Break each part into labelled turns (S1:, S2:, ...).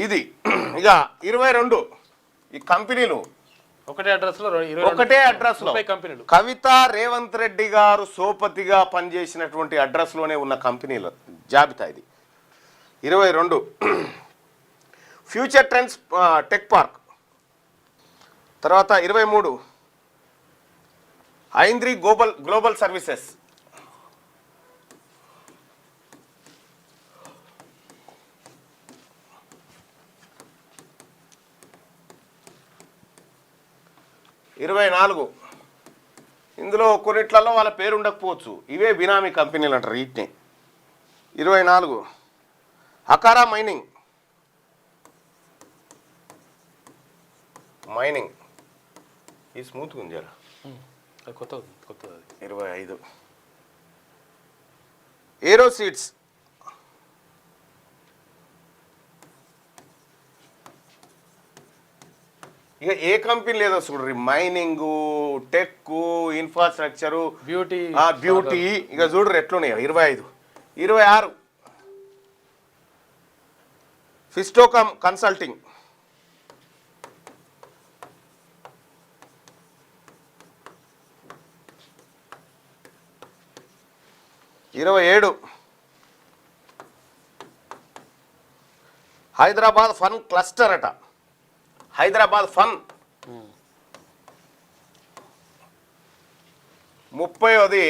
S1: ఇది ఇక 22 ఈ కంపెనీలు
S2: ఒకటే అడ్రస్ లో
S1: కంపెనీలు కవిత రేవంత్ రెడ్డి గారు సోపతిగా పనిచేసినటువంటి అడ్రస్ లోనే ఉన్న కంపెనీల జాబితా ఇది. 22 ఫ్యూచర్ ట్రెండ్స్ టెక్ పార్క్. తర్వాత 23 ఐంద్రీ గ్లోబల్ సర్వీసెస్. 24 ఇందులో కొన్నిట్లలో వాళ్ళ పేరు ఉండకపోవచ్చు, ఇవే బినామీ కంపెనీలు అంటారు వీటిని. 24 అకారా మైనింగ్ ఈ స్మూత్గా ఉంది జరా
S2: కొత్త.
S1: 25 ఏరో సీడ్స్. ఇక ఏ కంపెనీ లేదో చూడ్రి, మైనింగ్, టెక్, ఇన్ఫ్రాస్ట్రక్చరు, బ్యూటీ ఇక చూడ్రి ఎట్లున్నాయో. 25 26 ఫిస్టోకమ్ కన్సల్టింగ్. 27 హైదరాబాద్ ఫన్ క్లస్టర్ అట, హైదరాబాద్ ఫన్. 30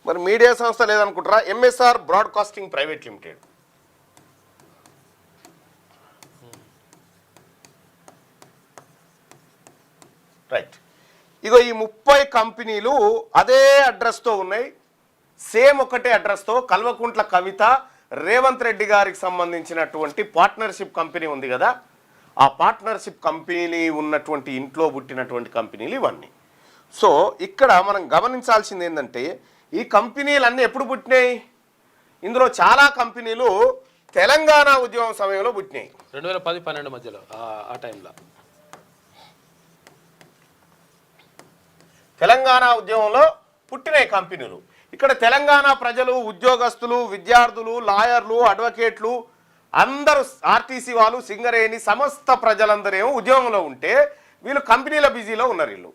S1: మరి మీడియా సంస్థ లేదనుకుంటారా, MSR broadcasting private limited. Right, ఇగో ఈ 30 కంపెనీలు అదే అడ్రస్తో ఉన్నాయి, సేమ్ ఒకటే అడ్రస్తో. కల్వకుంట్ల కవిత రేవంత్ రెడ్డి గారికి సంబంధించినటువంటి పార్ట్నర్షిప్ కంపెనీ ఉంది కదా, ఆ పార్ట్నర్షిప్ కంపెనీ ఉన్నటువంటి ఇంట్లో పుట్టినటువంటి కంపెనీలు ఇవన్నీ. సో ఇక్కడ మనం గమనించాల్సింది ఏంటంటే ఈ కంపెనీలన్నీ ఎప్పుడు పుట్టినాయి, ఇందులో చాలా కంపెనీలు తెలంగాణ ఉద్యమం సమయంలో పుట్టినాయి.
S2: 2010-12 మధ్యలో ఆ టైంలో
S1: తెలంగాణ ఉద్యమంలో పుట్టినాయి కంపెనీలు. ఇక్కడ తెలంగాణ ప్రజలు, ఉద్యోగస్తులు, విద్యార్థులు, లాయర్లు, అడ్వకేట్లు అందరూ, ఆర్టీసీ వాళ్ళు, సింగరేణి సమస్త ప్రజలందరూ ఏమో ఉద్యోగంలో ఉంటే వీళ్ళు కంపెనీల బిజీలో ఉన్నారు వీళ్ళు.